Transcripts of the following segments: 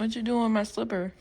What you doing with my slipper?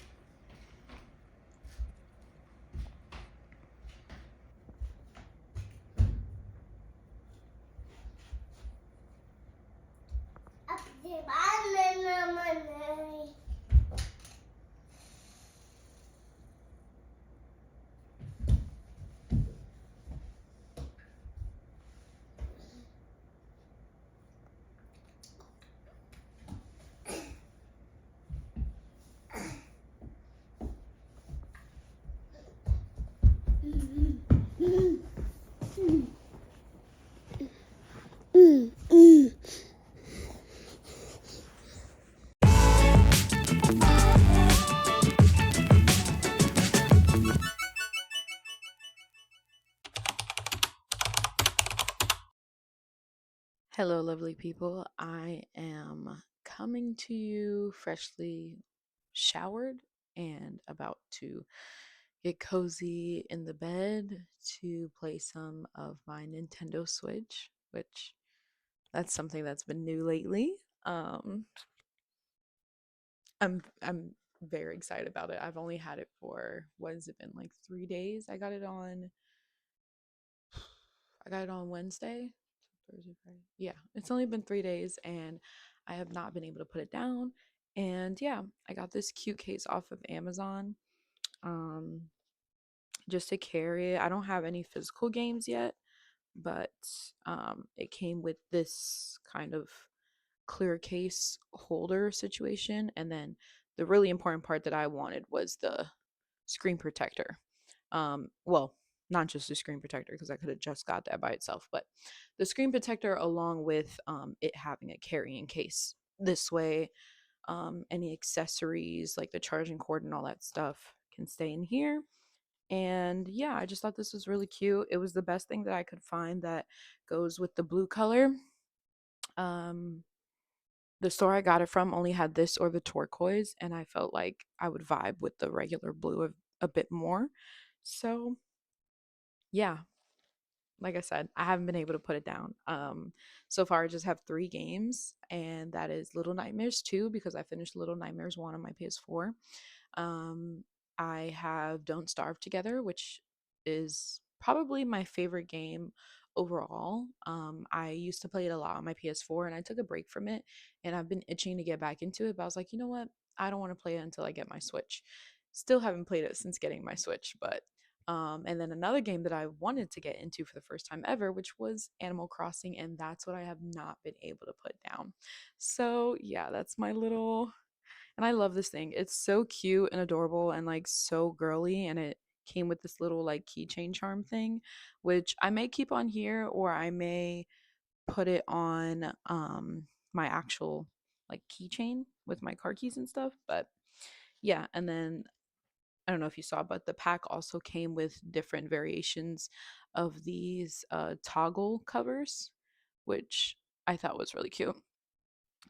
Hello, lovely people. I am coming to you freshly showered and about to get cozy in the bed to play some of my Nintendo Switch, which that's something that's been new lately. Um, I'm very excited about it. I've only had it for what has it been, like 3 days? I got it on Wednesday, Thursday, Friday. Yeah, it's only been 3 days and I have not been able to put it down. And yeah, I got this cute case off of Amazon, um, just to carry it. I don't have any physical games yet, but it came with this kind of clear case holder situation. And then the really important part that I wanted was the screen protector. Well, not just the screen protector because I could have just got that by itself, but the screen protector along with it having a carrying case. This way, any accessories like the charging cord and all that stuff can stay in here. And yeah, I just thought this was really cute. It was the best thing that I could find that goes with the blue color. Um, the store I got it from only had this or the turquoise, and I felt like I would vibe with the regular blue a bit more. So yeah, like I said, I haven't been able to put it down. So far I just have 3 games, and that is Little Nightmares 2 because I finished Little Nightmares 1 on my PS4. Um, I have Don't Starve Together, which is probably my favorite game overall. I used to play it a lot on my PS4 and I took a break from it, and I've been itching to get back into it, but I was like, you know what? I don't want to play it until I get my Switch. Still haven't played it since getting my Switch, but and then another game that I wanted to get into for the first time ever, which was Animal Crossing, and that's what I have not been able to put down. So, yeah, that's my little. And I love this thing. It's so cute and adorable and like so girly, and it came with this little like keychain charm thing, which I may keep on here or I may put it on my actual like keychain with my car keys and stuff. But yeah, and then I don't know if you saw, but the pack also came with different variations of these toggle covers, which I thought was really cute.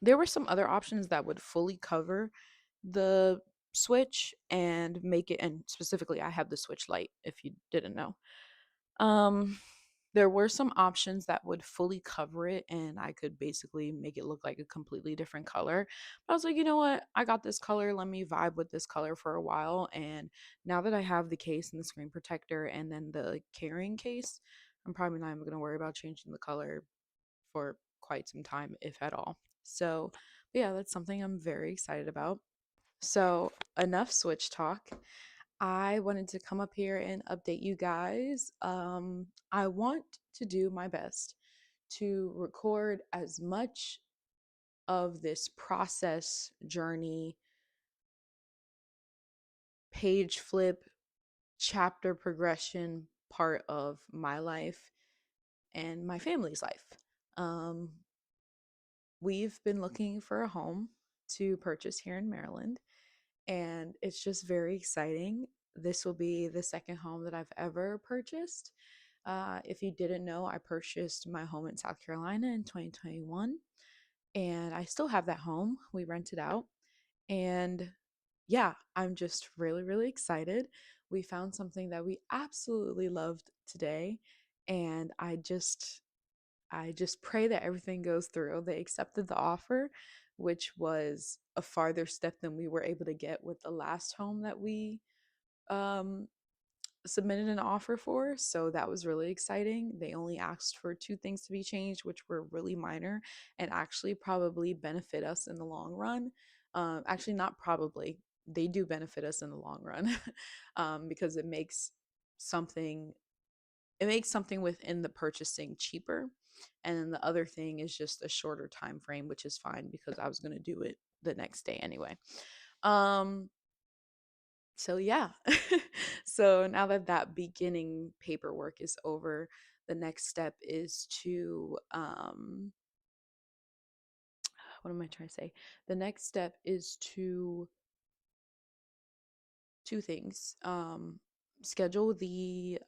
There were some other options that would fully cover the Switch and make it, and specifically I have the Switch Lite if you didn't know. Um there were some options that would fully cover it and I could basically make it look like a completely different color. But I was like, you know what? I got this color. Let me vibe with this color for a while. And now that I have the case and the screen protector and then the carrying case, I'm probably not even going to worry about changing the color for quite some time, if at all. So, yeah, that's something I'm very excited about. So, enough Switch talk. I wanted to come up here and update you guys. I want to do my best to record as much of this process, journey, page flip, chapter progression part of my life and my family's life. Um, we've been looking for a home to purchase here in Maryland, and it's just very exciting. This will be the second home that I've ever purchased. If you didn't know, I purchased my home in South Carolina in 2021, and I still have that home. We rent it out, and yeah, I'm just really, really excited. We found something that we absolutely loved today, and I just pray that everything goes through. They accepted the offer, which was a farther step than we were able to get with the last home that we um submitted an offer for. So that was really exciting. They only asked for two things to be changed, which were really minor and actually probably benefit us in the long run. Actually, not probably, they do benefit us in the long run because something it makes something within the purchasing cheaper. And then the other thing is just a shorter time frame, which is fine because I was going to do it the next day anyway. Um, so yeah. So now that that beginning paperwork is over, the next step is to what am I trying to say? The next step is to two things. Schedule the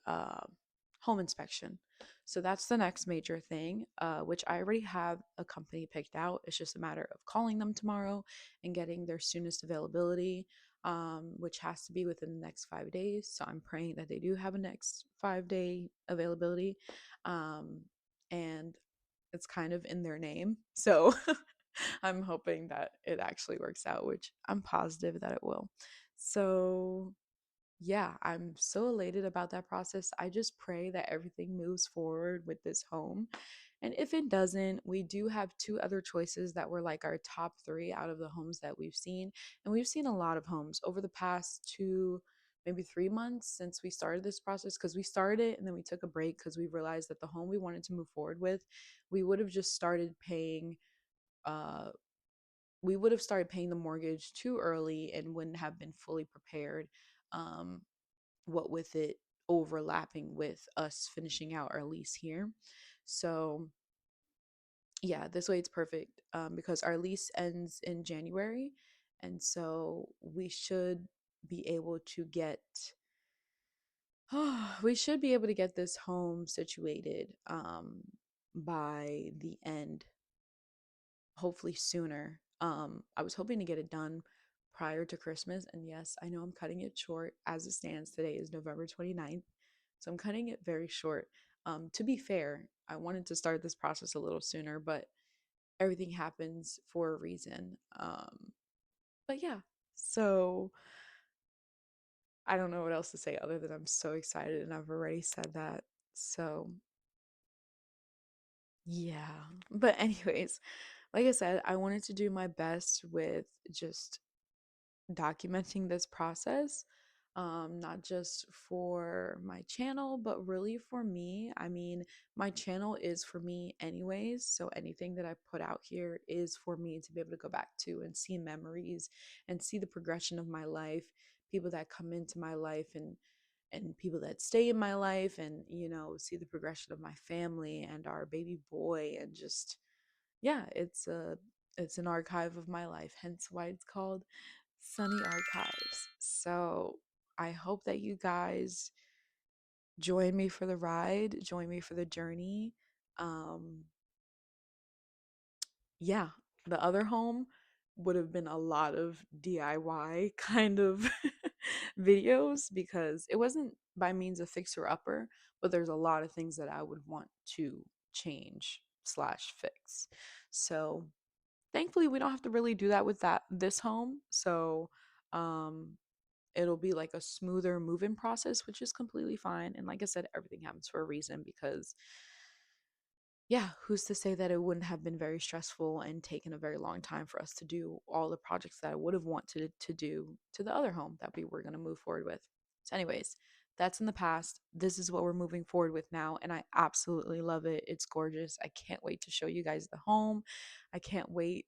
home inspection. So that's the next major thing, which I already have a company picked out. It's just a matter of calling them tomorrow and getting their soonest availability, which has to be within the next 5 days. So I'm praying that they do have a next 5 day availability. And it's kind of in their name. So I'm hoping that it actually works out, which I'm positive that it will. So yeah, I'm so elated about that process. I just pray that everything moves forward with this home. And if it doesn't, we do have two other choices that were like our top three out of the homes that we've seen. And we've seen a lot of homes over the past two, maybe 3 months since we started this process, because we started it and then we took a break because we realized that the home we wanted to move forward with, we would have just started paying uh we would have started paying the mortgage too early and wouldn't have been fully prepared. Um, what with it overlapping with us finishing out our lease here. So, yeah, this way it's perfect because our lease ends in January. And so we should be able to get. We should be able to get this home situated by the end, hopefully sooner. I was hoping to get it done prior to Christmas. And yes, I know I'm cutting it short. As it stands, today is November 29th. So I'm cutting it very short. To be fair, I wanted to start this process a little sooner, but everything happens for a reason. But yeah, so I don't know what else to say other than I'm so excited and I've already said that. So yeah. But, anyways, like I said, I wanted to do my best with just documenting this process, not just for my channel, but really for me. I mean, my channel is for me anyways, so anything that I put out here is for me to be able to go back to and see memories and see the progression of my life, people that come into my life and people that stay in my life, and see the progression of my family and our baby boy, and just yeah, it's an archive of my life, hence why it's called Sunny Archives. So I hope that you guys join me for the ride, join me for the journey. Um, yeah, the other home would have been a lot of DIY kind of videos because it wasn't by means of fixer upper, but there's a lot of things that I would want to change slash fix. So thankfully we don't have to really do that with this home. So um it'll be like a smoother move-in process, which is completely fine. And like I said, everything happens for a reason because yeah, who's to say that it wouldn't have been very stressful and taken a very long time for us to do all the projects that I would have wanted to do to the other home that we were going to move forward with. So, anyways, that's in the past. This is what we're moving forward with now, and I absolutely love it. It's gorgeous. I can't wait to show you guys the home. I can't wait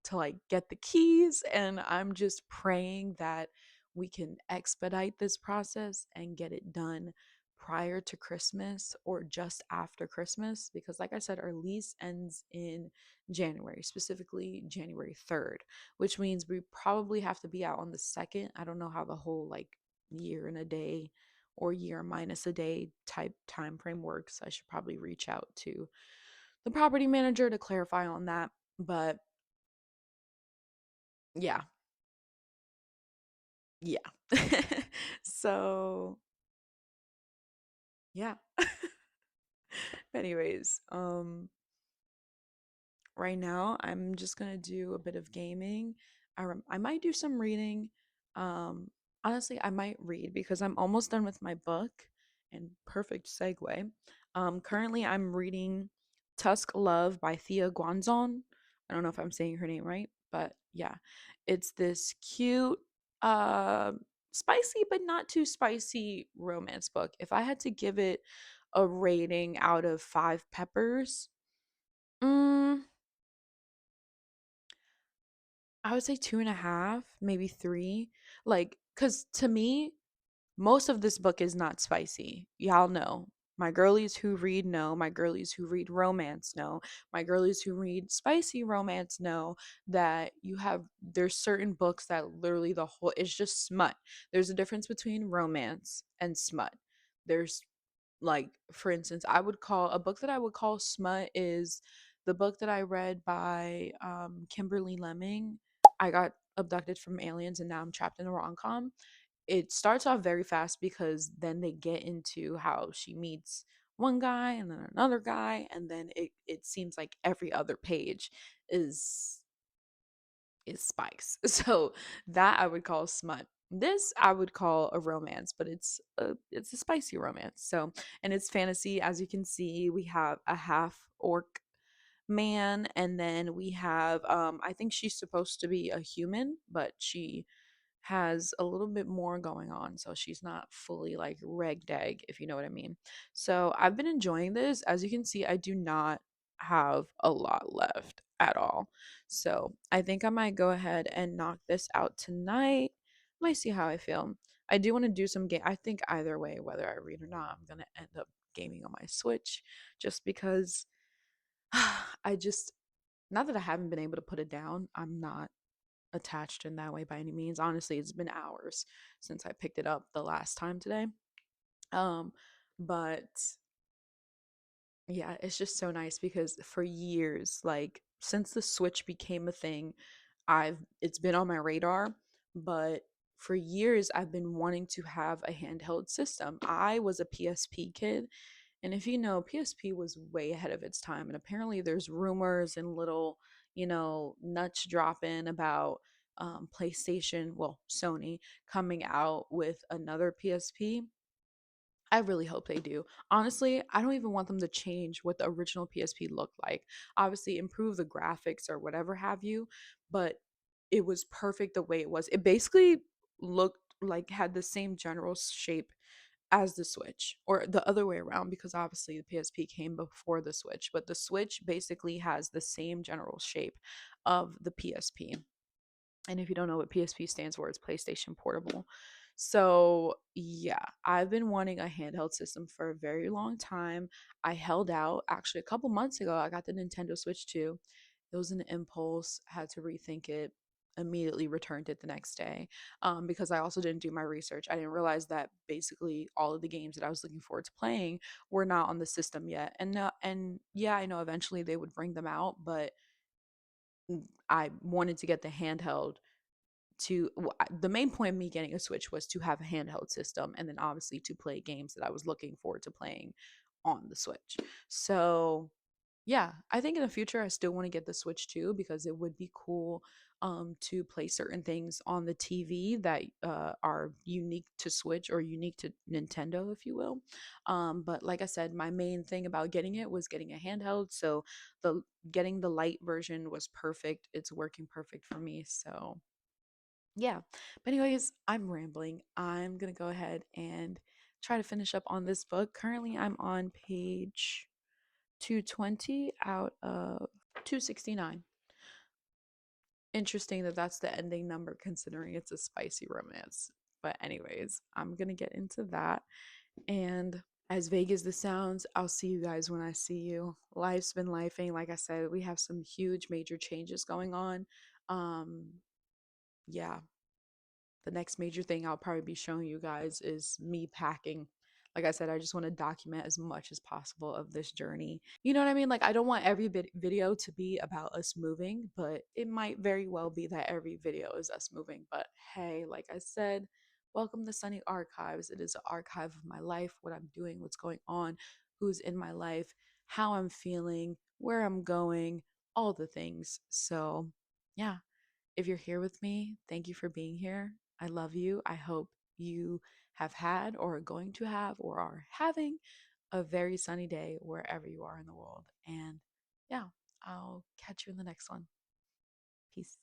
to like get the keys, and I'm just praying that we can expedite this process and get it done prior to Christmas or just after Christmas, because like I said, our lease ends in January, specifically January 3rd, which means we probably have to be out on the 2nd. I don't know how the whole like year and a day or year minus a day type time frame works. I should probably reach out to the property manager to clarify on that. But yeah, yeah. So, yeah. Anyways, Right now, I'm just gonna do a bit of gaming. I might do some reading. Um, Honestly, I might read because I'm almost done with my book. And perfect segue. Currently, I'm reading Tusk Love by Thea Guanzon. I don't know if I'm saying her name right, but yeah, it's this cute, uh, spicy but not too spicy romance book. If I had to give it a rating out of 5 peppers, mm, I would say 2.5, maybe 3. Like, because to me, most of this book is not spicy. Y'all know. My girlies who read know. My girlies who read romance know. My girlies who read spicy romance know that there's certain books that literally the whole, it's just smut. There's a difference between romance and smut. There's, like, for instance, I would call a book that I would call smut is the book that I read by Kimberly Lemming. I got abducted from aliens and now I'm trapped in a rom-com. It starts off very fast because then they get into how she meets one guy and then another guy, and then it seems like every other page is spice. So that I would call smut. This I would call a romance, but it's a spicy romance. So, and it's fantasy. As you can see, we have a half orc man, and then we have I think she's supposed to be a human, but she has a little bit more going on, so she's not fully like reg deg, if you know what I mean. So I've been enjoying this. As you can see, I do not have a lot left at all. So I think I might go ahead and knock this out tonight. Might see how I feel. I do want to do some game. I think either way, whether I read or not, I'm gonna end up gaming on my Switch, just because I just, not that I haven't been able to put it down. I'm not attached in that way by any means. Honestly, it's been hours since I picked it up the last time today. Um, but yeah, it's just so nice because for years, like since the Switch became a thing, I've it's been on my radar, but for years I've been wanting to have a handheld system. I was a PSP kid, and if you know, PSP was way ahead of its time, and apparently there's rumors and little, nuts dropping about PlayStation, well, Sony coming out with another PSP. I really hope they do. Honestly, I don't even want them to change what the original PSP looked like. Obviously, improve the graphics or whatever have you, but it was perfect the way it was. It basically looked like had the same general shape as the Switch, or the other way around, because obviously the PSP came before the Switch, but the Switch basically has the same general shape of the PSP. And if you don't know what PSP stands for, it's PlayStation Portable. So, yeah, I've been wanting a handheld system for a very long time. I held out. Actually, a couple months ago, I got the Nintendo Switch 2. It was an impulse, had to rethink it, immediately returned it the next day, because I also didn't do my research. I didn't realize that basically all of the games that I was looking forward to playing were not on the system yet. And yeah, I know eventually they would bring them out, but I wanted to get the handheld the main point of me getting a Switch was to have a handheld system and then obviously to play games that I was looking forward to playing on the Switch. So, yeah, I think in the future I still want to get the Switch too because it would be cool to play certain things on the TV that are unique to Switch or unique to Nintendo, if you will. But like I said, my main thing about getting it was getting a handheld. So the getting the light version was perfect. It's working perfect for me. So yeah. But anyways, I'm rambling. I'm gonna go ahead and try to finish up on this book. Currently, I'm on page 220 out of 269. Interesting that that's the ending number considering it's a spicy romance. But anyways, I'm gonna get into that. And as vague as this sounds, I'll see you guys when I see you. Life's been lifing. Like I said, we have some huge major changes going on. Um, yeah, the next major thing I'll probably be showing you guys is me packing. Like I said, I just want to document as much as possible of this journey. You know what I mean? Like, I don't want every video to be about us moving, but it might very well be that every video is us moving. But hey, like I said, welcome to Sunny Archives. It is an archive of my life, what I'm doing, what's going on, who's in my life, how I'm feeling, where I'm going, all the things. So, yeah, if you're here with me, thank you for being here. I love you. I hope you have had or are going to have or are having a very sunny day wherever you are in the world. And yeah, I'll catch you in the next one. Peace.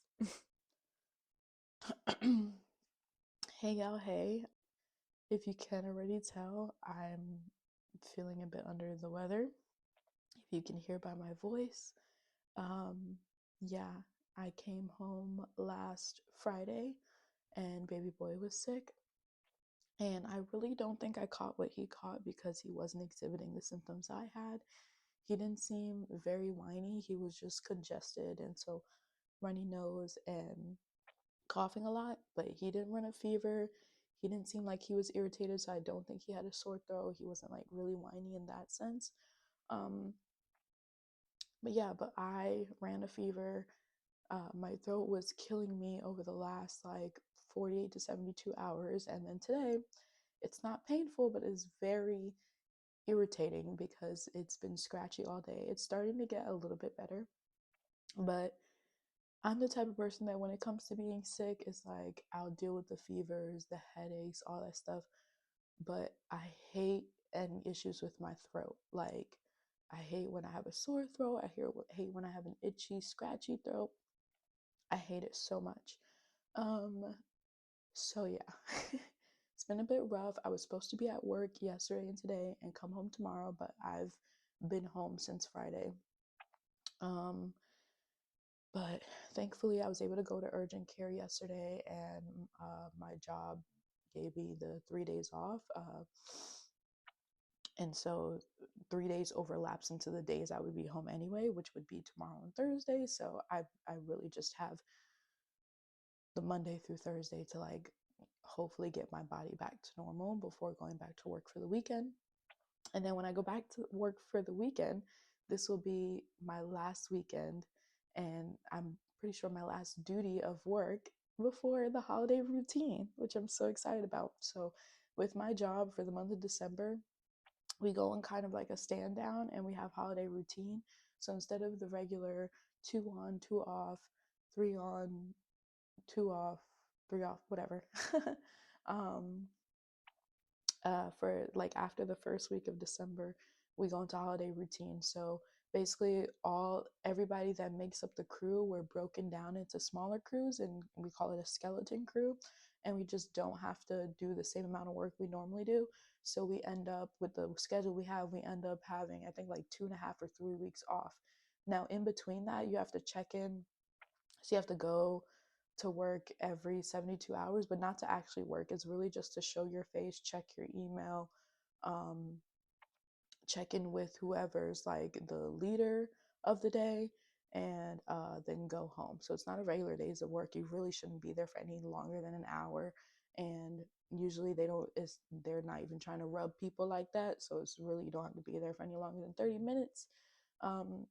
Hey, y'all. Hey. If you can already tell, I'm feeling a bit under the weather. If you can hear by my voice, yeah, I came home last Friday and baby boy was sick. And I really don't think I caught what he caught because he wasn't exhibiting the symptoms I had. He didn't seem very whiny, he was just congested and so runny nose and coughing a lot, but he didn't run a fever. He didn't seem like he was irritated, so I don't think he had a sore throat. He wasn't like really whiny in that sense. Um, but yeah, but I ran a fever. My throat was killing me over the last like 48 to 72 hours. And then today, it's not painful, but it's very irritating because it's been scratchy all day. It's starting to get a little bit better, but I'm the type of person that when it comes to being sick, it's like I'll deal with the fevers, the headaches, all that stuff. But I hate any issues with my throat. Like, I hate when I have a sore throat. Hate when I have an itchy, scratchy throat. I hate it so much. Um, so yeah, it's been a bit rough. I was supposed to be at work yesterday and today and come home tomorrow, but I've been home since Friday. Um, but thankfully, I was able to go to urgent care yesterday, and my job gave me the 3 days off. And so 3 days overlaps into the days I would be home anyway, which would be tomorrow and Thursday. So I really just have the Monday through Thursday to like hopefully get my body back to normal before going back to work for the weekend. And then when I go back to work for the weekend, this will be my last weekend and I'm pretty sure my last duty of work before the holiday routine, which I'm so excited about. So with my job for the month of December, we go on kind of like a stand down and we have holiday routine. So instead of the regular 2 on, 2 off, 3 on, 2 off, 3 off, whatever, um, for like after the first week of December, we go into holiday routine. So basically, everybody that makes up the crew, we're broken down into smaller crews, and we call it a skeleton crew. And we just don't have to do the same amount of work we normally do. So we end up with the schedule we have. We end up having, I think, like 2.5 or 3 weeks off. Now, in between that, you have to check in. So you have to go to work every 72 hours, but not to actually work. It's really just to show your face, check your email, um, check in with whoever's like the leader of the day, and then go home. So it's not a regular days of work. You really shouldn't be there for any longer than an hour. And usually they're not even trying to rub people like that. So it's really, you don't have to be there for any longer than 30 minutes. Um,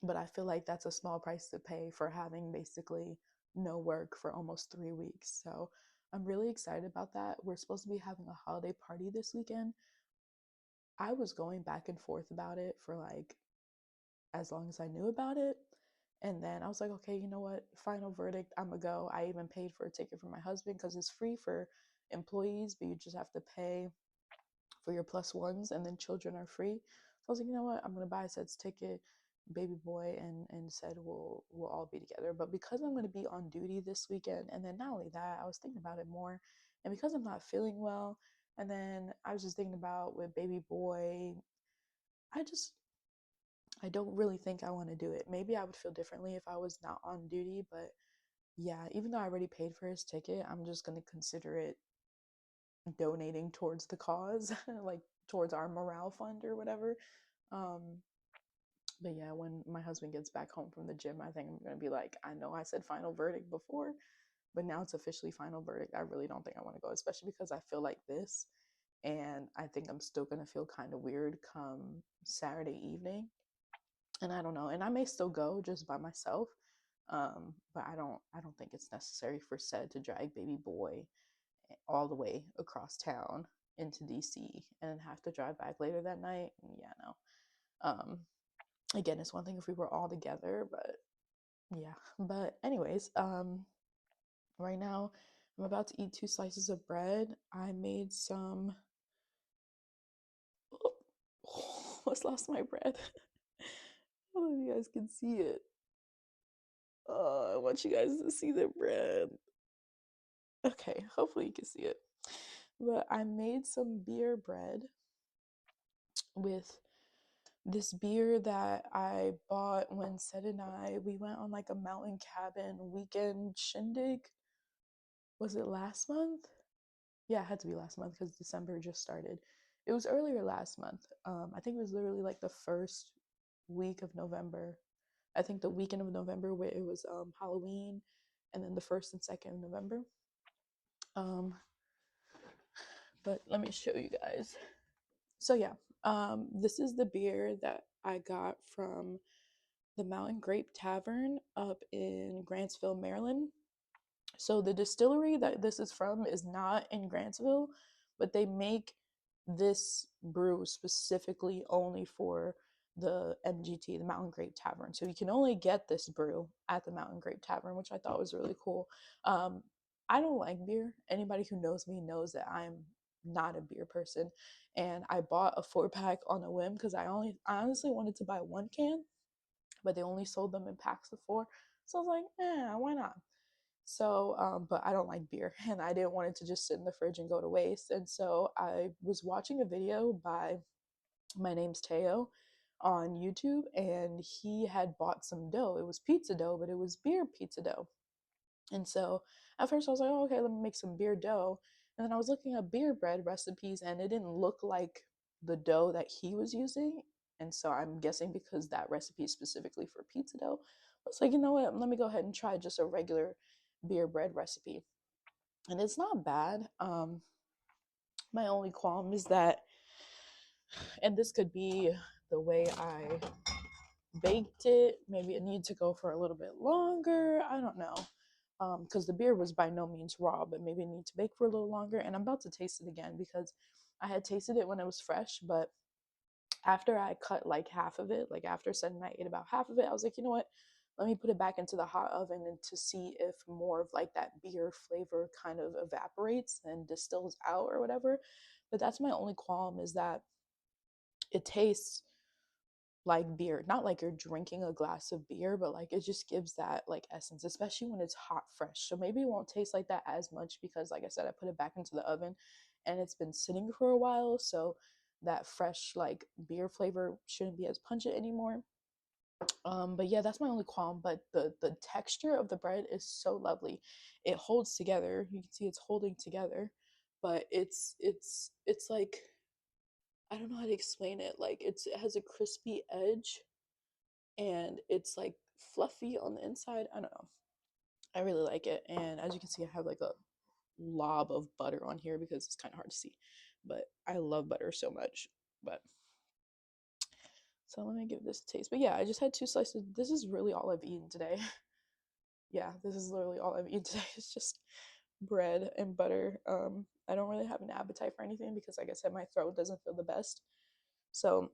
but I feel like that's a small price to pay for having basically no work for almost 3 weeks. So I'm really excited about that. We're supposed to be having a holiday party this weekend. I was going back and forth about it for like as long as I knew about it. And then I was like, okay, you know what? Final verdict, I'm gonna go. I even paid for a ticket for my husband because it's free for employees, but you just have to pay for your plus ones, and then children are free. So I was like, you know what? I'm gonna buy Sed's ticket, baby boy, and said we'll all be together. But because I'm gonna be on duty this weekend, and then not only that, I was thinking about it more, and because I'm not feeling well, and then I was just thinking about with baby boy, I just I don't really think I want to do it. Maybe I would feel differently if I was not on duty, but yeah, even though I already paid for his ticket, I'm just gonna consider it donating towards the cause, like towards our morale fund or whatever. Um, but yeah, when my husband gets back home from the gym, I think I'm gonna be like, I know I said final verdict before, but now it's officially final verdict. I really don't think I want to go, especially because I feel like this, and I think I'm still gonna feel kind of weird come Saturday evening. And I don't know, and I may still go just by myself, but I don't think it's necessary for said to drag baby boy all the way across town into DC and have to drive back later that night. Yeah, no. Again, it's one thing if we were all together, but yeah. But anyways, right now I'm about to eat 2 slices of bread. I made some almost lost my bread. I don't know if you guys can see it. I want you guys to see the bread. Okay, hopefully you can see it. But I made some beer bread with this beer that I bought when Seth and we went on like a mountain cabin weekend shindig. Was it last month? Yeah, it had to be last month because December just started. It was earlier last month. I think it was literally like the first week of November. I think the weekend of November where it was Halloween, and then the first and second of November. Um, but let me show you guys. So yeah, this is the beer that I got from the Mountain Grape Tavern up in Grantsville, Maryland. So the distillery that this is from is not in Grantsville, but they make this brew specifically only for the MGT, the Mountain Grape Tavern. So you can only get this brew at the Mountain Grape Tavern, which I thought was really cool. Um, I don't like beer. Anybody who knows me knows that I'm not a beer person, and I bought a 4 pack on a whim because I honestly wanted to buy 1 can, but they only sold them in packs of 4. So I was like, why not? So, but I don't like beer and I didn't want it to just sit in the fridge and go to waste. And so I was watching a video by My Name's Teo on YouTube, and he had bought some dough. It was pizza dough, but it was beer pizza dough. And so at first I was like, oh, okay, let me make some beer dough. And then I was looking at beer bread recipes and it didn't look like the dough that he was using. And so I'm guessing because that recipe is specifically for pizza dough, I was like, you know what, let me go ahead and try just a regular beer bread recipe. And it's not bad. My only qualm is that, and this could be the way I baked it, maybe it needs to go for a little bit longer. I don't know. Because the beer was by no means raw, but maybe it needs to bake for a little longer. And I'm about to taste it again because I had tasted it when it was fresh, but after I cut like half of it, like after Seth and I ate about half of it, I was like, you know what? Let me put it back into the hot oven and to see if more of like that beer flavor kind of evaporates and distills out or whatever. But that's my only qualm, is that it tastes like beer, not like you're drinking a glass of beer, but like it just gives that like essence, especially when it's hot fresh. So maybe it won't taste like that as much because like I said, I put it back into the oven and it's been sitting for a while, so that fresh like beer flavor shouldn't be as pungent anymore. But yeah, that's my only qualm. But the texture of the bread is so lovely. It holds together. You can see it's holding together, but it's like, I don't know how to explain it. Like it has a crispy edge and it's like fluffy on the inside. I don't know. I really like it. And as you can see, I have like a lob of butter on here because it's kind of hard to see. But I love butter so much. But so let me give this a taste. But yeah, I just had 2 slices. This is really all I've eaten today. Yeah, this is literally all I've eaten today. It's just bread and butter. I don't really have an appetite for anything because, like I said, my throat doesn't feel the best. So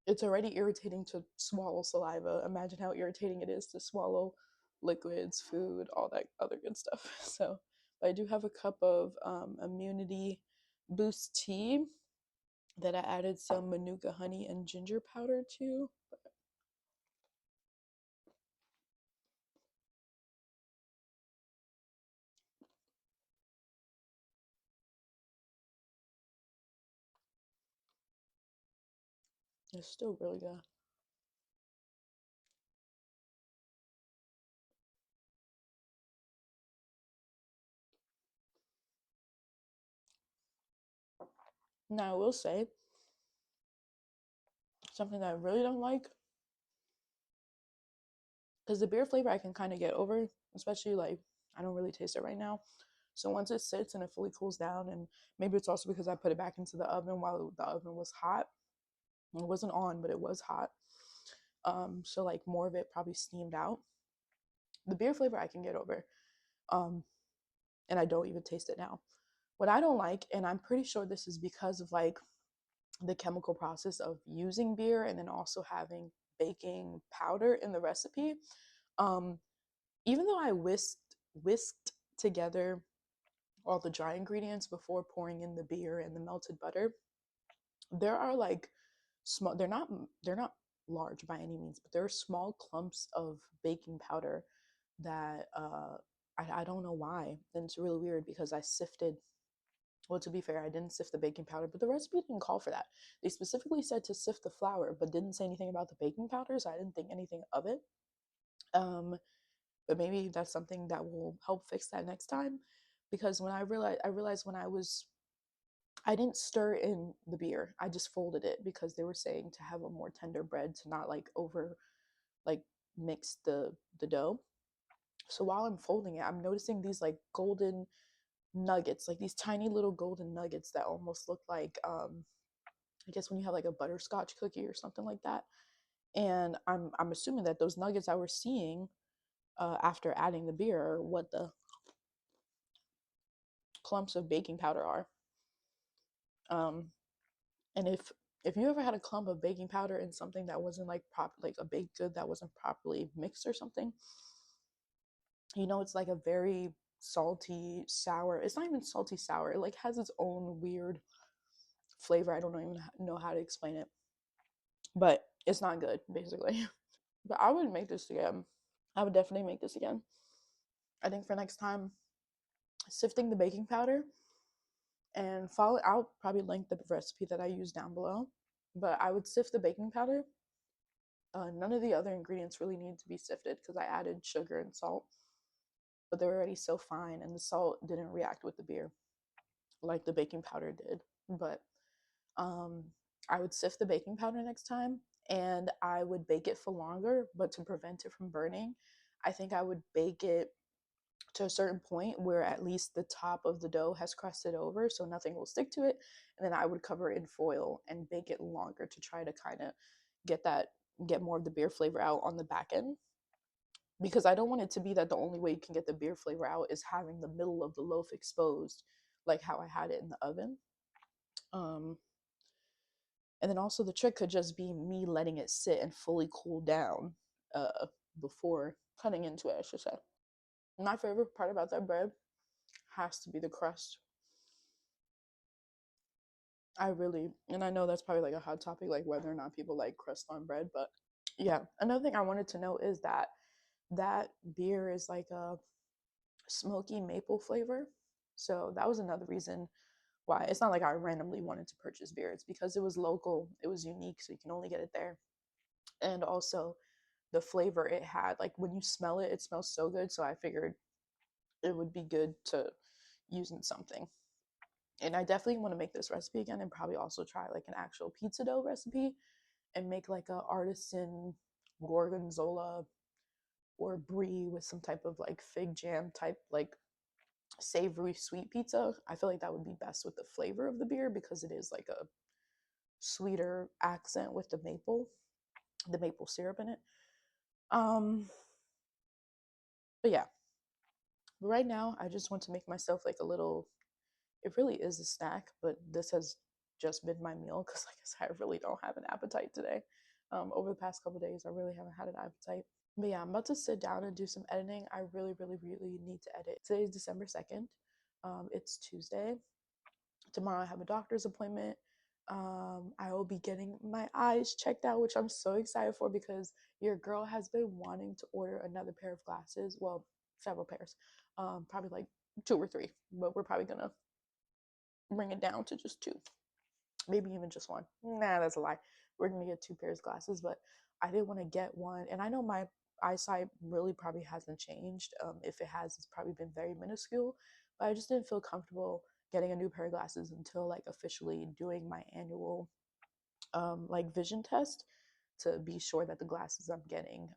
it's already irritating to swallow saliva. Imagine how irritating it is to swallow liquids, food, all that other good stuff. So, but I do have a cup of immunity boost tea that I added some manuka honey and ginger powder to. It's still really good. Now I will say something that I really don't like, because the beer flavor I can kind of get over, especially like I don't really taste it right now. So once it sits and it fully cools down, and maybe it's also because I put it back into the oven while the oven was hot. It wasn't on, but it was hot. So like more of it probably steamed out. The beer flavor I can get over, um, and I don't even taste it now. What I don't like, and I'm pretty sure this is because of like the chemical process of using beer and then also having baking powder in the recipe. Even though I whisked together all the dry ingredients before pouring in the beer and the melted butter, there are like small, they're not large by any means, but there are small clumps of baking powder that I don't know why. And it's really weird because I sifted, well, to be fair, I didn't sift the baking powder, but the recipe didn't call for that. They specifically said to sift the flour, but didn't say anything about the baking powder, so I didn't think anything of it. But maybe that's something that will help fix that next time. Because when I realized when I didn't stir in the beer. I just folded it because they were saying to have a more tender bread, to not like over like mix the dough. So while I'm folding it, I'm noticing these like golden nuggets, like these tiny little golden nuggets that almost look like I guess when you have like a butterscotch cookie or something like that. And I'm assuming that those nuggets I was seeing after adding the beer are what the clumps of baking powder are. Um, and if you ever had a clump of baking powder in something that wasn't like like a baked good that wasn't properly mixed or something, it's like a very salty sour. It's not even salty sour. It like has its own weird flavor. I don't even know how to explain it, but it's not good basically. But I would make this again. I would definitely make this again. I think for next time, sifting the baking powder and follow. I'll probably link the recipe that I use down below. But I would sift the baking powder. None of the other ingredients really need to be sifted because I added sugar and salt, but they were already so fine, and the salt didn't react with the beer like the baking powder did. But um, I would sift the baking powder next time, and I would bake it for longer. But to prevent it from burning, I think I would bake it to a certain point where at least the top of the dough has crusted over so nothing will stick to it, and then I would cover it in foil and bake it longer to try to kind of get more of the beer flavor out on the back end, because I don't want it to be that the only way you can get the beer flavor out is having the middle of the loaf exposed, like how I had it in the oven. um and then also the trick could just be me letting it sit and fully cool down before cutting into it, I should say. My favorite part about that bread has to be the crust. And I know that's probably like a hot topic, like whether or not people like crust on bread, but yeah. Another thing I wanted to know is that beer is like a smoky maple flavor. So that was another reason why. It's not like I randomly wanted to purchase beer. It's because it was local, it was unique, so you can only get it there. And also the flavor it had, like when you smell it, it smells so good. So I figured it would be good to use in something. And I definitely want to make this recipe again, and probably also try like an actual pizza dough recipe and make like a artisan gorgonzola or brie with some type of like fig jam type, like savory sweet pizza. I feel like that would be best with the flavor of the beer because it is like a sweeter accent with the maple syrup in it. Um, but yeah, but right now I just want to make myself like a little. It really is a snack, but this has just been my meal because, like I said, I really don't have an appetite today. Over the past couple days, I really haven't had an appetite. But yeah, I'm about to sit down and do some editing. I really, really, really need to edit. Today is December 2nd. It's Tuesday. Tomorrow I have a doctor's appointment. I will be getting my eyes checked out, which I'm so excited for because your girl has been wanting to order another pair of glasses. Well, several pairs. Probably like 2 or 3, but we're probably gonna bring it down to just 2, maybe even just 1. Nah, that's a lie. We're gonna get 2 pairs of glasses, but I didn't want to get one, and I know my eyesight really probably hasn't changed. If it has, it's probably been very minuscule, but I just didn't feel comfortable getting a new pair of glasses until like officially doing my annual like vision test to be sure that the glasses I'm getting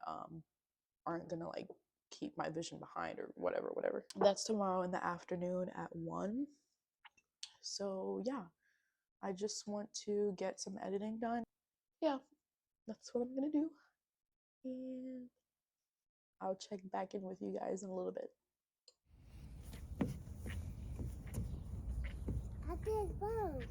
aren't gonna like keep my vision behind or whatever. That's tomorrow in the afternoon at 1. So yeah, I just want to get some editing done. Yeah, that's what I'm gonna do. And I'll check back in with you guys in a little bit. I did both.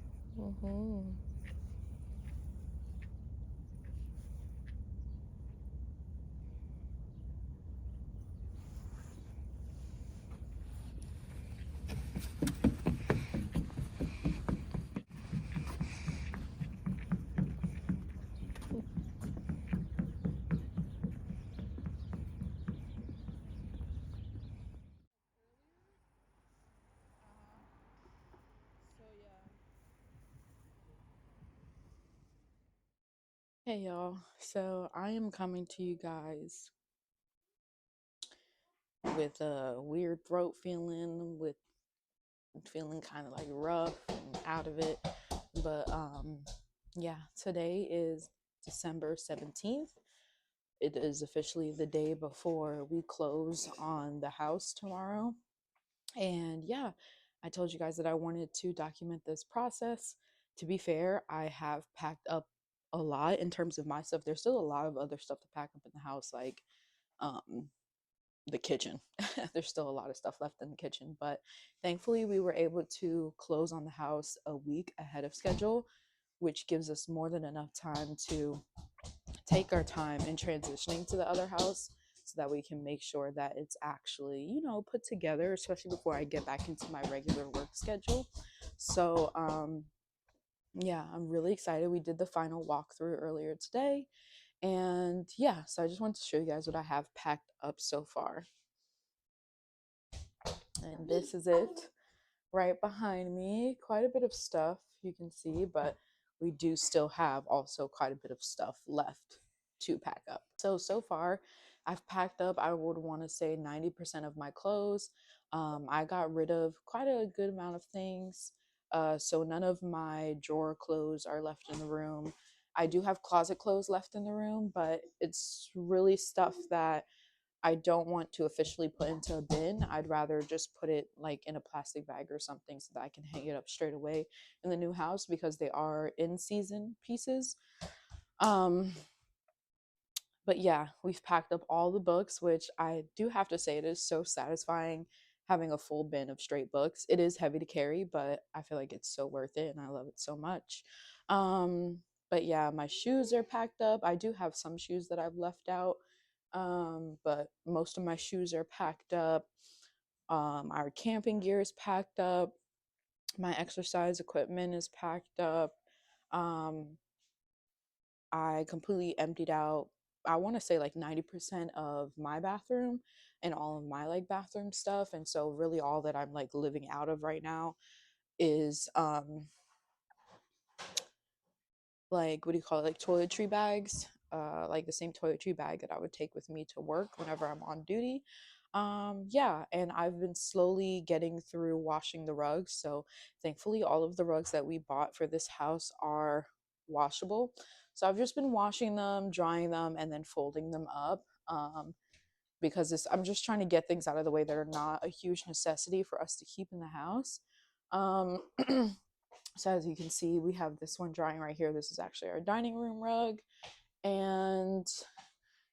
Hey y'all, so I am coming to you guys with a weird throat feeling, with feeling kind of like rough and out of it. But yeah, today is December 17th. It is officially the day before we close on the house tomorrow. And yeah, I told you guys that I wanted to document this process. To be fair, I have packed up a lot in terms of my stuff. There's still a lot of other stuff to pack up in the house, like um the kitchen. There's still a lot of stuff left in the kitchen, but thankfully we were able to close on the house a week ahead of schedule, which gives us more than enough time to take our time in transitioning to the other house so that we can make sure that it's actually, put together, especially before I get back into my regular work schedule. So, yeah, I'm really excited. We did the final walkthrough earlier today. And yeah, so I just wanted to show you guys what I have packed up so far. And this is it right behind me. Quite a bit of stuff you can see, but we do still have also quite a bit of stuff left to pack up. So far, I've packed up, I would want to say 90% of my clothes. I got rid of quite a good amount of things. So none of my drawer clothes are left in the room. I do have closet clothes left in the room, but it's really stuff that I don't want to officially put into a bin. I'd rather just put it like in a plastic bag or something so that I can hang it up straight away in the new house because they are in season pieces. Um, but yeah, we've packed up all the books, which I do have to say it is so satisfying having a full bin of straight books. It is heavy to carry, but I feel like it's so worth it and I love it so much. Um, but yeah, my shoes are packed up. I do have some shoes that I've left out, but most of my shoes are packed up. Our camping gear is packed up. My exercise equipment is packed up. Um, I completely emptied out, I want to say like 90% of my bathroom and all of my like bathroom stuff. And so really all that I'm like living out of right now is like, what do you call it, like toiletry bags, like the same toiletry bag that I would take with me to work whenever I'm on duty. Yeah, and I've been slowly getting through washing the rugs. So thankfully all of the rugs that we bought for this house are washable. So I've just been washing them, drying them, and then folding them up. Because I'm just trying to get things out of the way that are not a huge necessity for us to keep in the house. um So as you can see, we have this one drying right here. This is actually our dining room rug. And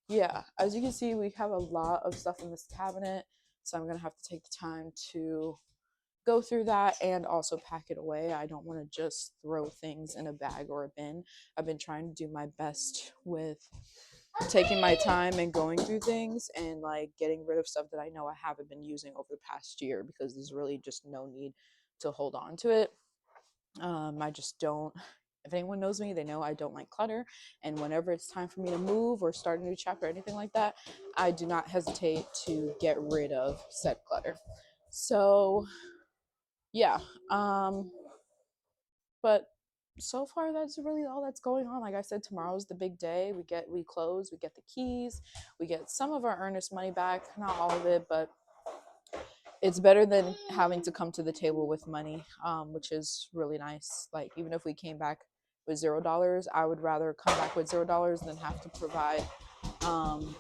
yeah, as you can see, we have a lot of stuff in this cabinet. So I'm going to have to take the time to go through that and also pack it away. I don't want to just throw things in a bag or a bin. I've been trying to do my best with taking my time and going through things and like getting rid of stuff that I know I haven't been using over the past year because there's really just no need to hold on to it. I just don't. If anyone knows me, they know I don't like clutter. And whenever it's time for me to move or start a new chapter or anything like that, I do not hesitate to get rid of said clutter. So, yeah. But so far, that's really all that's going on. Like I said, tomorrow's the big day. We close, we get the keys, we get some of our earnest money back, not all of it, but it's better than having to come to the table with money, which is really nice. Like even if we came back with $0, I would rather come back with $0 than have to provide um,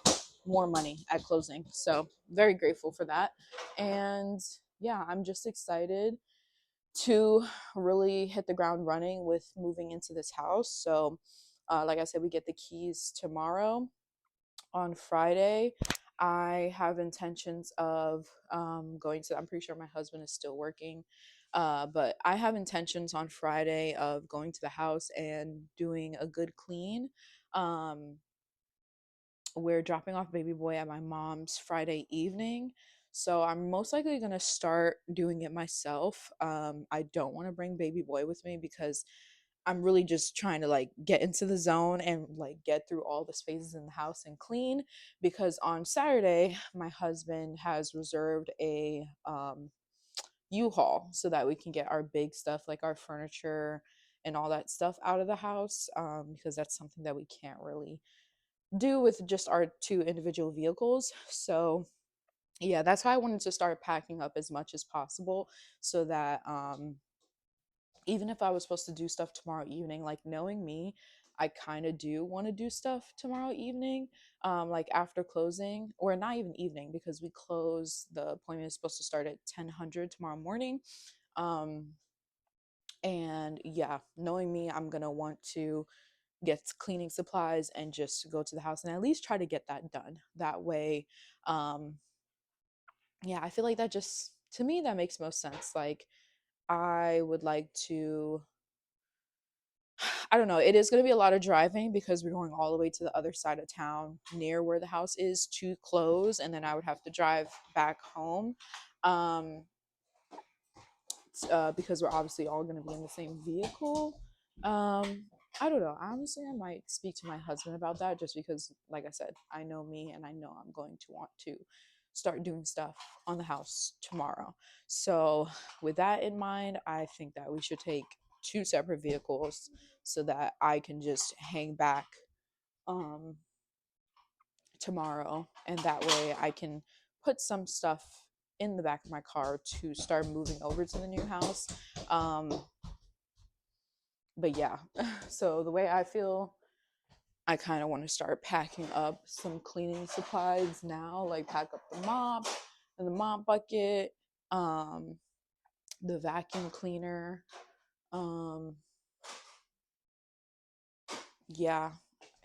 more money at closing. So very grateful for that. And yeah, I'm just excited to really hit the ground running with moving into this house. So like I said, we get the keys tomorrow. On Friday, I have intentions of going to, I'm pretty sure my husband is still working, but I have intentions on Friday of going to the house and doing a good clean. Um, we're dropping off baby boy at my mom's Friday evening. So I'm most likely going to start doing it myself. I don't want to bring baby boy with me because I'm really just trying to like get into the zone and like get through all the spaces in the house and clean, because on Saturday my husband has reserved a U-Haul so that we can get our big stuff like our furniture and all that stuff out of the house, because that's something that we can't really do with just our two individual vehicles. So yeah, that's why I wanted to start packing up as much as possible, so that even if I was supposed to do stuff tomorrow evening, like knowing me, I kind of do want to do stuff tomorrow evening, like after closing, or not even evening because we close. The appointment is supposed to start at 10:00 tomorrow morning, um, and yeah, knowing me, I'm gonna want to get cleaning supplies and just go to the house and at least try to get that done. That way, um, yeah, I feel like that just to me that makes most sense. Like I would like to, I don't know. It is going to be a lot of driving because we're going all the way to the other side of town near where the house is to close, and then I would have to drive back home. Um, because we're obviously all going to be in the same vehicle. Um, I don't know. Honestly, I might speak to my husband about that just because, like I said, I know me and I know I'm going to want to start doing stuff on the house tomorrow. So, with that in mind, I think that we should take two separate vehicles so that I can just hang back um, tomorrow, and that way I can put some stuff in the back of my car to start moving over to the new house. Um, but yeah, so the way I feel, I kind of want to start packing up some cleaning supplies now, like pack up the mop and the mop bucket, um, the vacuum cleaner. Um, yeah.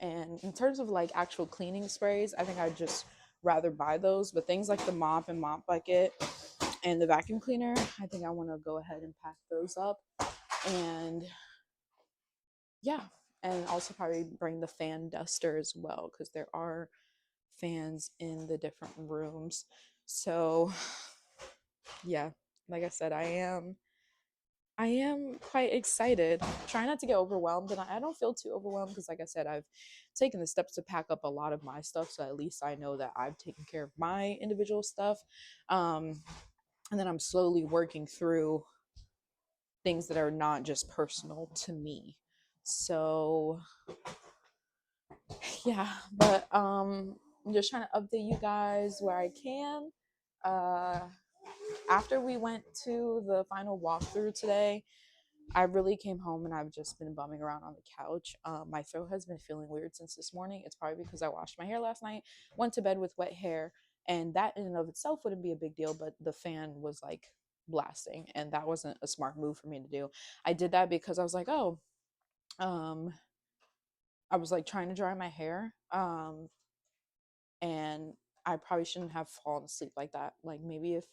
And in terms of like actual cleaning sprays, I think I'd just rather buy those. But things like the mop and mop bucket and the vacuum cleaner, I think I want to go ahead and pack those up. And yeah, and also probably bring the fan duster as well because there are fans in the different rooms. So yeah, like I said, I am quite excited. Try not to get overwhelmed, and I don't feel too overwhelmed because, like I said, I've taken the steps to pack up a lot of my stuff, so at least I know that I've taken care of my individual stuff. Um, and then I'm slowly working through things that are not just personal to me. So yeah, but I'm just trying to update you guys where I can. Uh, After we went to the final walkthrough today, I really came home and I've just been bumming around on the couch. My throat has been feeling weird since this morning. It's probably because I washed my hair last night, went to bed with wet hair, and that in and of itself wouldn't be a big deal, but the fan was like blasting, and that wasn't a smart move for me to do. I did that because I was like, oh, um, I was like trying to dry my hair, and I probably shouldn't have fallen asleep like that. Like maybe if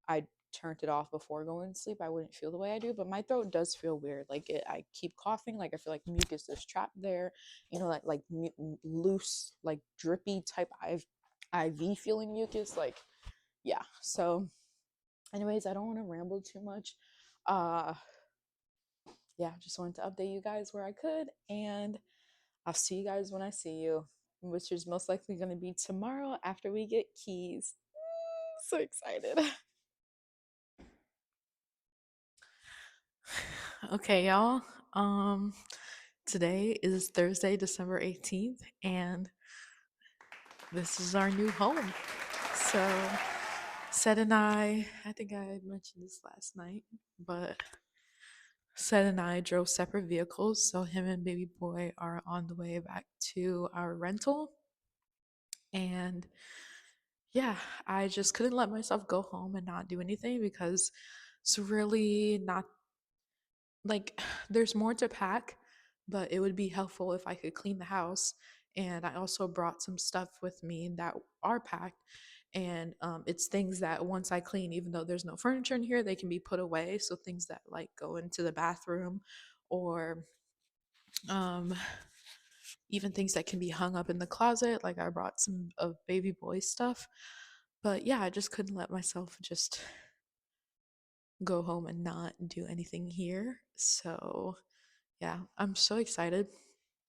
I turned it off before going to sleep, I wouldn't feel the way I do. But my throat does feel weird. Like I keep coughing. Like I feel like mucus is trapped there. You know, like loose, like drippy type IV feeling mucus. Like yeah. So, anyways, I don't want to ramble too much. Uh, yeah, just wanted to update you guys where I could, and I'll see you guys when I see you, which is most likely going to be tomorrow after we get keys. So excited. Okay, y'all. Um, Today is Thursday, December 18th, and this is our new home. So, Seth and I think I had mentioned this last night, but Seth and I drove separate vehicles. So, him and baby boy are on the way back to our rental. And yeah, I just couldn't let myself go home and not do anything because it's really not like there's more to pack, but it would be helpful if I could clean the house. And I also brought some stuff with me that are packed. And it's things that once I clean, even though there's no furniture in here, they can be put away. So things that like go into the bathroom, or um, even things that can be hung up in the closet. Like I brought some of baby boy stuff. But yeah, I just couldn't let myself just go home and not do anything here. So yeah, I'm so excited.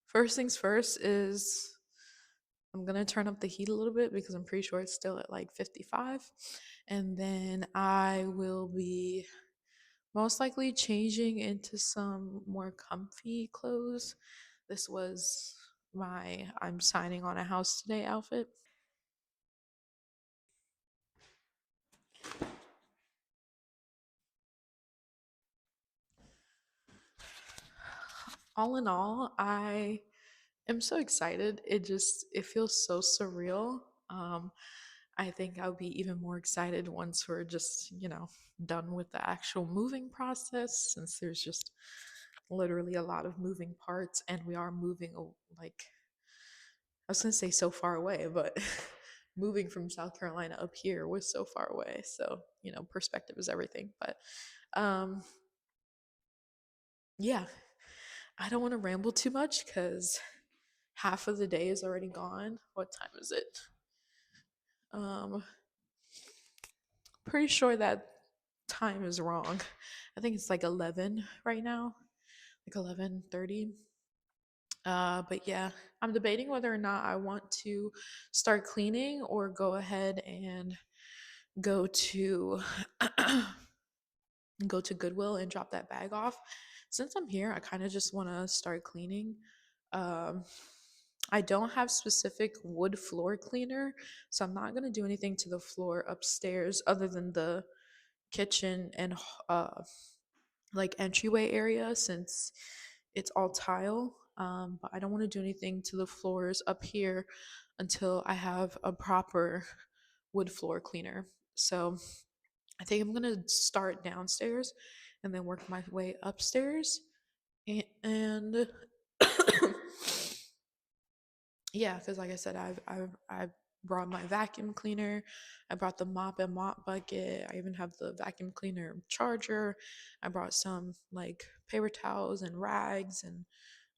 First things first is I'm gonna turn up the heat a little bit because I'm pretty sure it's still at like 55. And then I will be most likely changing into some more comfy clothes. This was my I'm signing on a house today outfit. All in all, I am so excited. It feels so surreal. I think I'll be even more excited once we're just, done with the actual moving process, since there's just literally a lot of moving parts and we are moving like I was going to say so far away, but moving from South Carolina up here was so far away. So, perspective is everything. But um yeah, I don't want to ramble too much cuz half of the day is already gone. What time is it? Um Pretty sure that time is wrong. I think it's like 11 right now, like 11:30. But yeah, I'm debating whether or not I want to start cleaning or go ahead and go to go to Goodwill and drop that bag off. Since I'm here, I kind of just want to start cleaning. Um, I don't have specific wood floor cleaner, so I'm not gonna do anything to the floor upstairs other than the kitchen and like entryway area, since it's all tile. But I don't want to do anything to the floors up here until I have a proper wood floor cleaner. So I think I'm gonna start downstairs and then work my way upstairs. And yeah, because like I said, I've brought my vacuum cleaner. I brought the mop and mop bucket. I even have the vacuum cleaner charger. I brought some like paper towels and rags and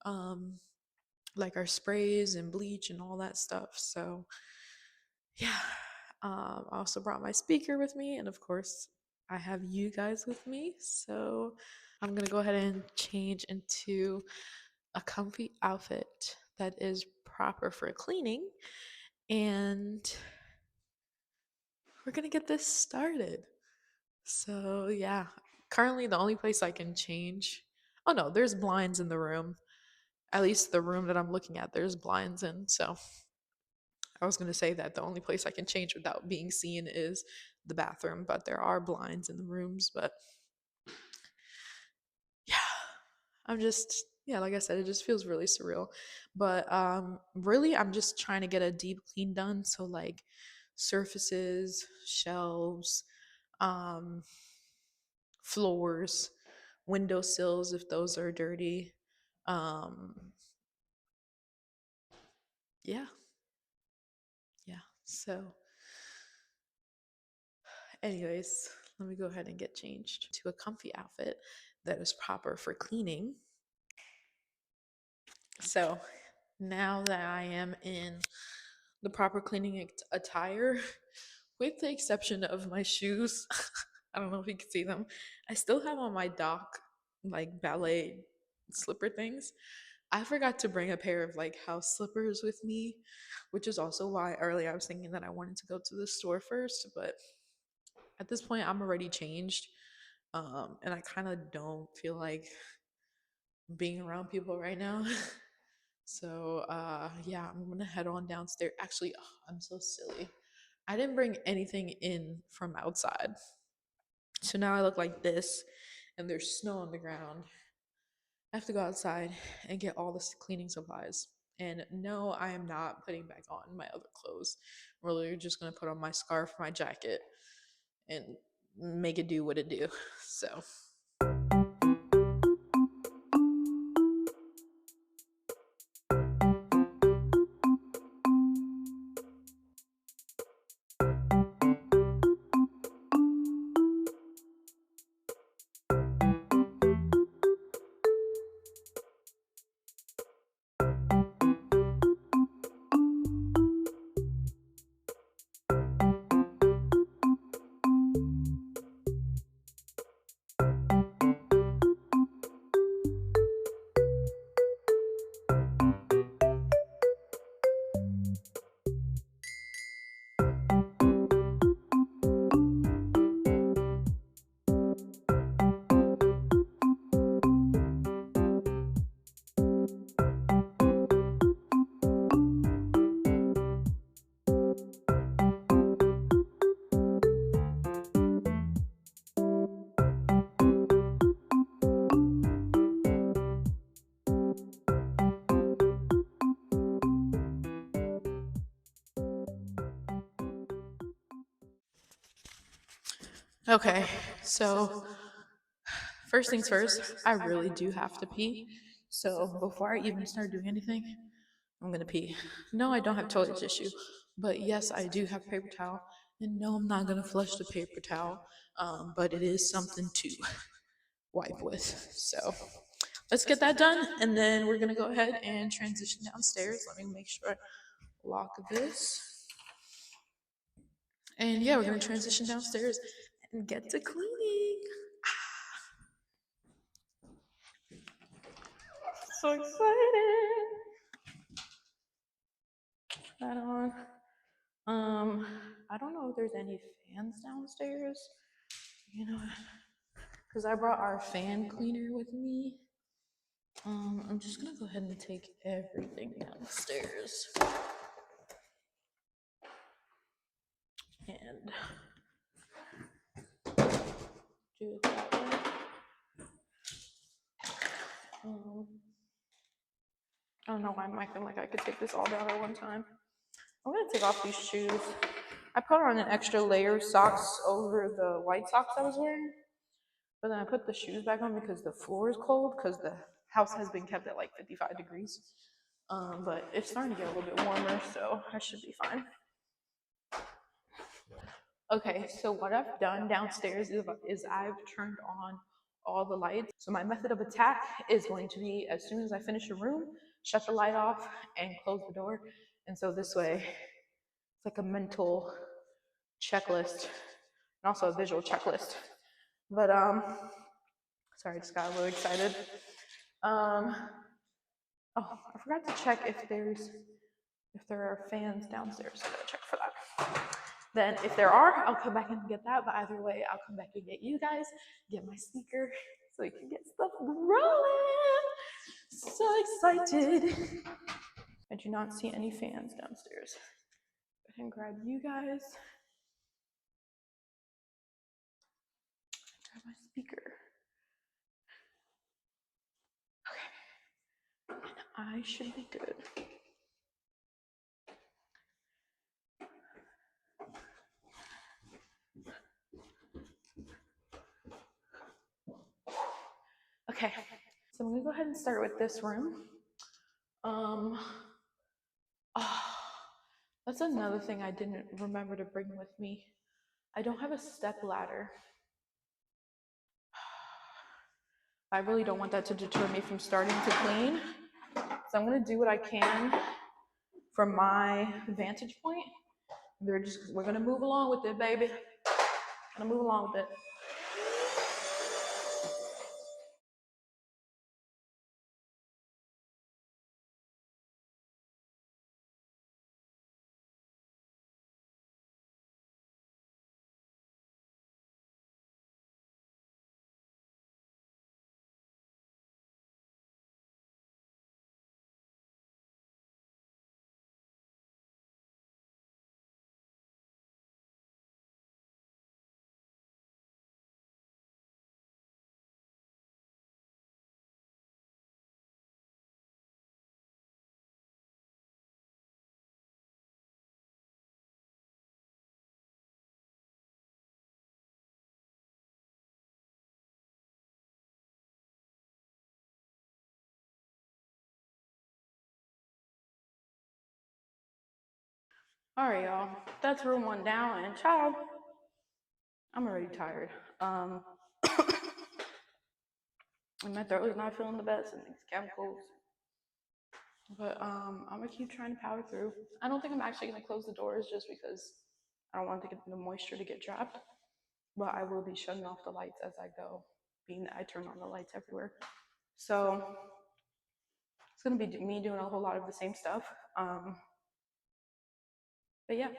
um like our sprays and bleach and all that stuff. So yeah, I also brought my speaker with me, and of course, I have you guys with me. So I'm gonna go ahead and change into a comfy outfit that is proper for cleaning, and we're gonna get this started. So yeah, currently the only place I can change. Oh no, there's blinds in the room. At least the room that I'm looking at, there's blinds in. So I was gonna say that the only place I can change without being seen is the bathroom, but there are blinds in the rooms. But yeah, I'm just yeah, like I said, it just feels really surreal. But really I'm just trying to get a deep clean done. So like surfaces, shelves, um, floors, windowsills if those are dirty. Um, yeah, yeah. So anyways, let me go ahead and get changed to a comfy outfit that is proper for cleaning. So now that I am in the proper cleaning attire, with the exception of my shoes, I don't know if you can see them, I still have on my dock like ballet slipper things. I forgot to bring a pair of like house slippers with me, which is also why earlier I was thinking that I wanted to go to the store first, but at this point I'm already changed. And I kind of don't feel like being around people right now. So yeah, I'm gonna head on downstairs. Actually, I'm so silly. I didn't bring anything in from outside. So now I look like this and there's snow on the ground. I have to go outside and get all this cleaning supplies. And no, I am not putting back on my other clothes. I'm really just gonna put on my scarf, my jacket, and make it do what it do. So Okay, so first things first, I really do have to pee. So before I even start doing anything, I'm gonna pee. No, I don't have toilet tissue, but yes, I do have paper towel. And no, I'm not gonna flush the paper towel, but it is something to wipe with. So let's get that done, and then we're gonna go ahead and transition downstairs. Let me make sure I lock this. And yeah, we're gonna transition downstairs and get to cleaning. So excited. That on. I don't know if there's any fans downstairs. You know, because I brought our fan cleaner with me. I'm just gonna go ahead and take everything downstairs and do it that way. I don't know why I'm acting like I could take this all down at one time. I'm gonna take off these shoes. I put on an extra layer of socks over the white socks I was wearing, but then I put the shoes back on because the floor is cold because the house has been kept at like 55 degrees. But it's starting to get a little bit warmer, so I should be fine. Okay, so what I've done downstairs is I've turned on all the lights. So my method of attack is going to be as soon as I finish a room, shut the light off and close the door. And so this way, it's like a mental checklist and also a visual checklist. But sorry, I just got a little excited. Oh, I forgot to check if there are fans downstairs. I gotta check for that. Then if there are, I'll come back and get that. But either way, I'll come back and get you guys, get my speaker, so we can get stuff rolling. So excited. I do not see any fans downstairs. Go ahead and grab you guys. Grab my speaker. Okay. And I should be good. Okay, so I'm gonna go ahead and start with this room. That's another thing I didn't remember to bring with me. I don't have a step ladder. I really don't want that to deter me from starting to clean. So I'm gonna do what I can from my vantage point. We're gonna move along with it, baby. Gonna move along with it. All right, y'all. That's room one down, and child, I'm already tired. And my throat is not feeling the best, and these chemicals. But I'm gonna keep trying to power through. I don't think I'm actually gonna close the doors just because I don't want the moisture to get trapped. But I will be shutting off the lights as I go, being that I turn on the lights everywhere. So it's gonna be me doing a whole lot of the same stuff. But yeah.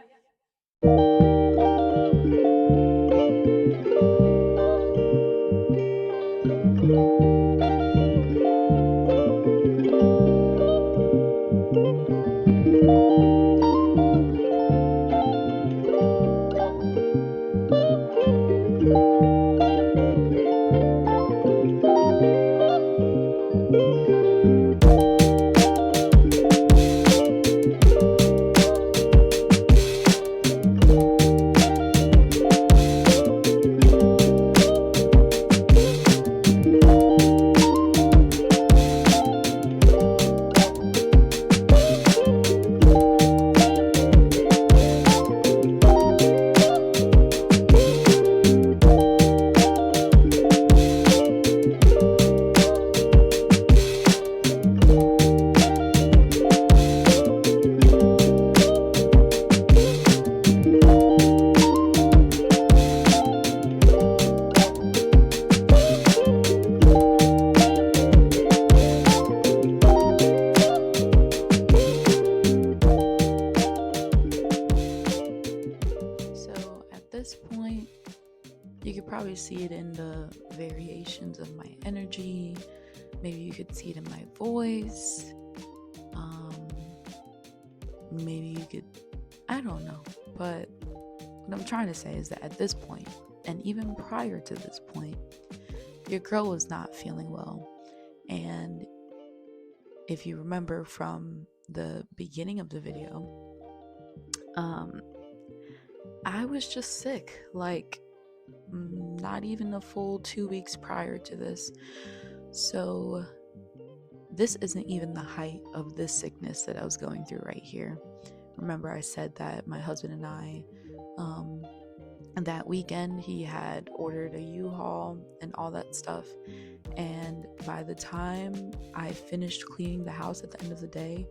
You could probably see it in the variations of my energy. Maybe you could see it in my voice. Maybe you could, I don't know. But what I'm trying to say is that at this point, and even prior to this point, your girl was not feeling well. And if you remember from the beginning of the video, I was just sick, like not even a full 2 weeks prior to this. So this isn't even the height of this sickness that I was going through right here. Remember, I said that my husband and I, that weekend, he had ordered a U-Haul and all that stuff. And by the time I finished cleaning the house at the end of the day,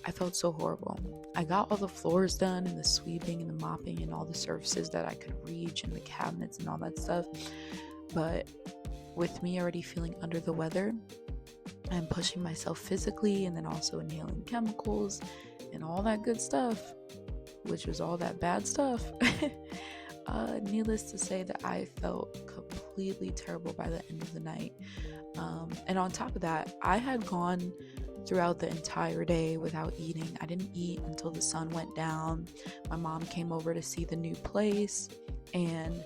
I felt so horrible. I got all the floors done and the sweeping and the mopping and all the surfaces that I could reach and the cabinets and all that stuff. But with me already feeling under the weather, I'm pushing myself physically and then also inhaling chemicals and all that good stuff, which was all that bad stuff. Needless to say that I felt completely terrible by the end of the night. And on top of that, I had gone throughout the entire day without eating. I didn't eat until the sun went down. My mom came over to see the new place, and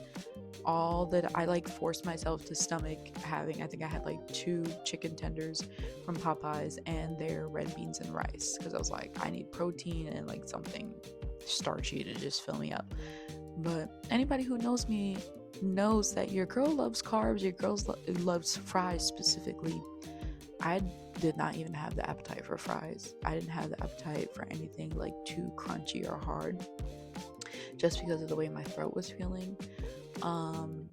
all that I forced myself to stomach having, I think I had 2 chicken tenders from Popeyes and their red beans and rice, because I was like, I need protein and something starchy to just fill me up. But anybody who knows me knows that your girl loves carbs, your girl loves fries specifically. I did not even have the appetite for fries. I didn't have the appetite for anything too crunchy or hard, just because of the way my throat was feeling. And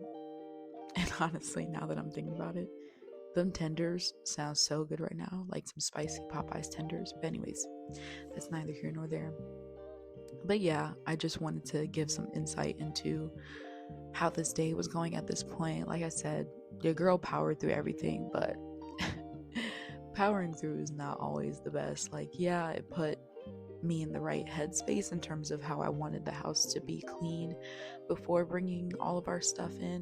honestly, now that I'm thinking about it, them tenders sound so good right now, like some spicy Popeyes tenders. But anyways, that's neither here nor there. But yeah, I just wanted to give some insight into how this day was going at this point. Like I said, your girl powered through everything, but powering through is not always the best. Yeah, it put me in the right headspace in terms of how I wanted the house to be clean before bringing all of our stuff in.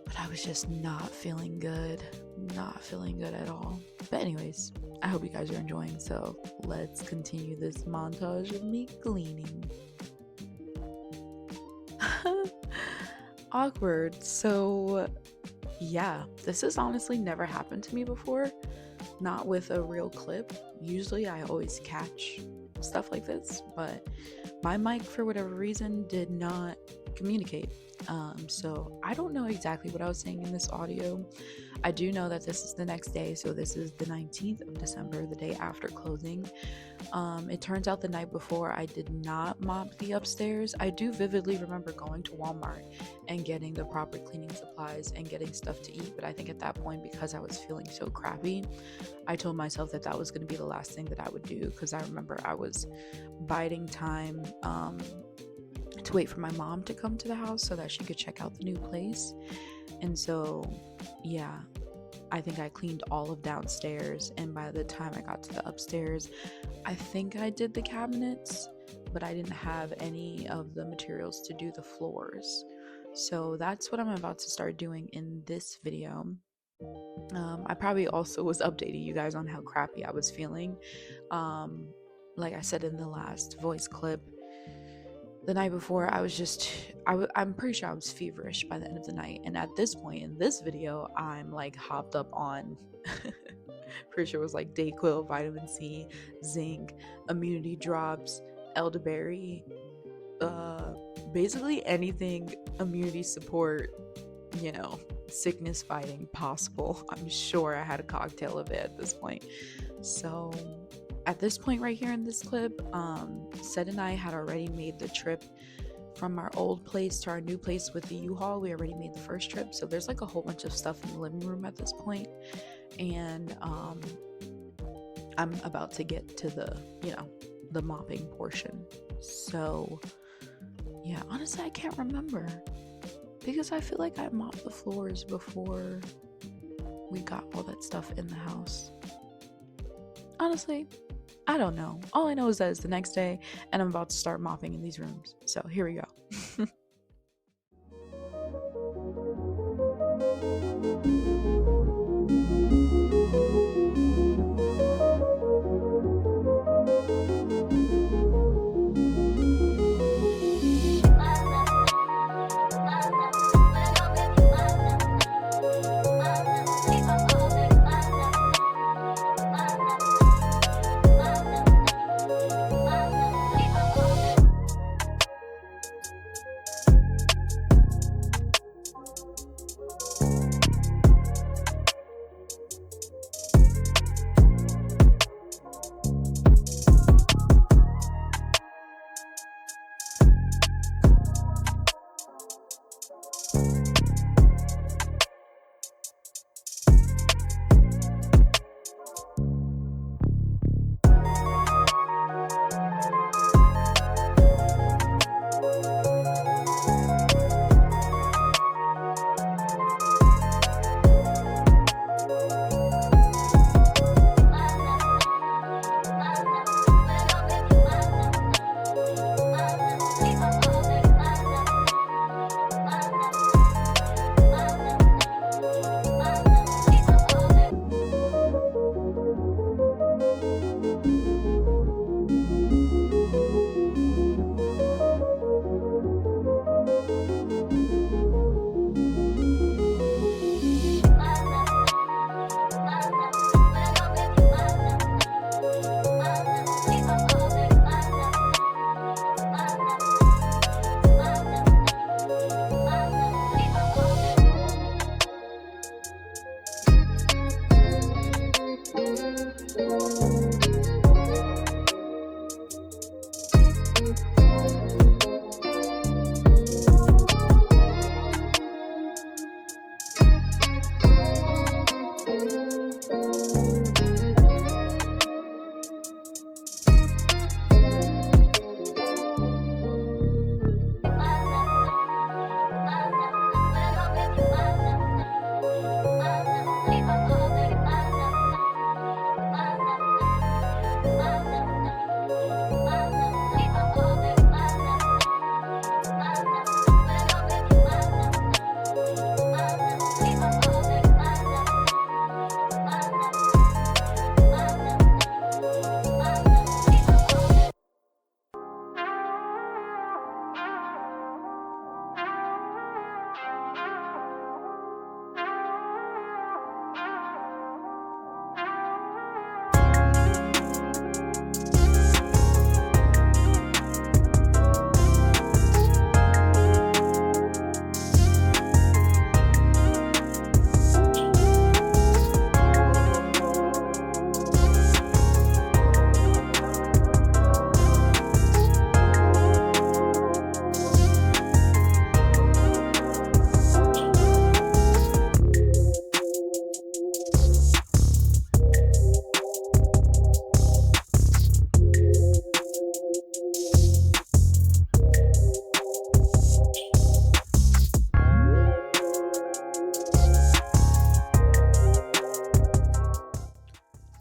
But I was just not feeling good at all. But anyways, I hope you guys are enjoying, so let's continue this montage of me cleaning. Awkward. So yeah, this has honestly never happened to me before, not with a real clip. Usually I always catch stuff like this, but my mic for whatever reason did not communicate. So I don't know exactly what I was saying in this audio. I do know that this is the next day, so this is the 19th of December, the day after closing. It turns out the night before I did not mop the upstairs. I do vividly remember going to Walmart and getting the proper cleaning supplies and getting stuff to eat, but I think at that point, because I was feeling so crappy, I told myself that that was going to be the last thing that I would do, because I remember I was biding time to wait for my mom to come to the house so that she could check out the new place. And so yeah, I think I cleaned all of downstairs, and by the time I got to the upstairs, I think I did the cabinets, but I didn't have any of the materials to do the floors. So that's what I'm about to start doing in this video. I probably also was updating you guys on how crappy I was feeling. Like I said in the last voice clip, the night before, I was just, I'm pretty sure I was feverish by the end of the night. And at this point in this video, I'm hopped up on, pretty sure it was Dayquil, vitamin C, zinc, immunity drops, elderberry, basically anything immunity support, sickness fighting possible. I'm sure I had a cocktail of it at this point. So at this point right here in this clip, Seth and I had already made the trip from our old place to our new place with the U-Haul. We already made the first trip, so there's a whole bunch of stuff in the living room at this point. And I'm about to get to the mopping portion. So yeah, honestly, I can't remember, because I feel like I mopped the floors before we got all that stuff in the house. Honestly, I don't know. All I know is that it's the next day and I'm about to start mopping in these rooms. So here we go.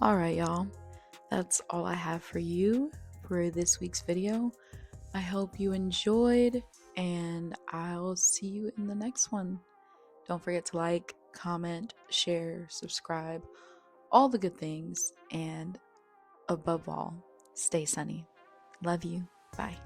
All right, y'all. That's all I have for you for this week's video. I hope you enjoyed, and I'll see you in the next one. Don't forget to like, comment, share, subscribe, all the good things, and above all, stay sunny. Love you. Bye.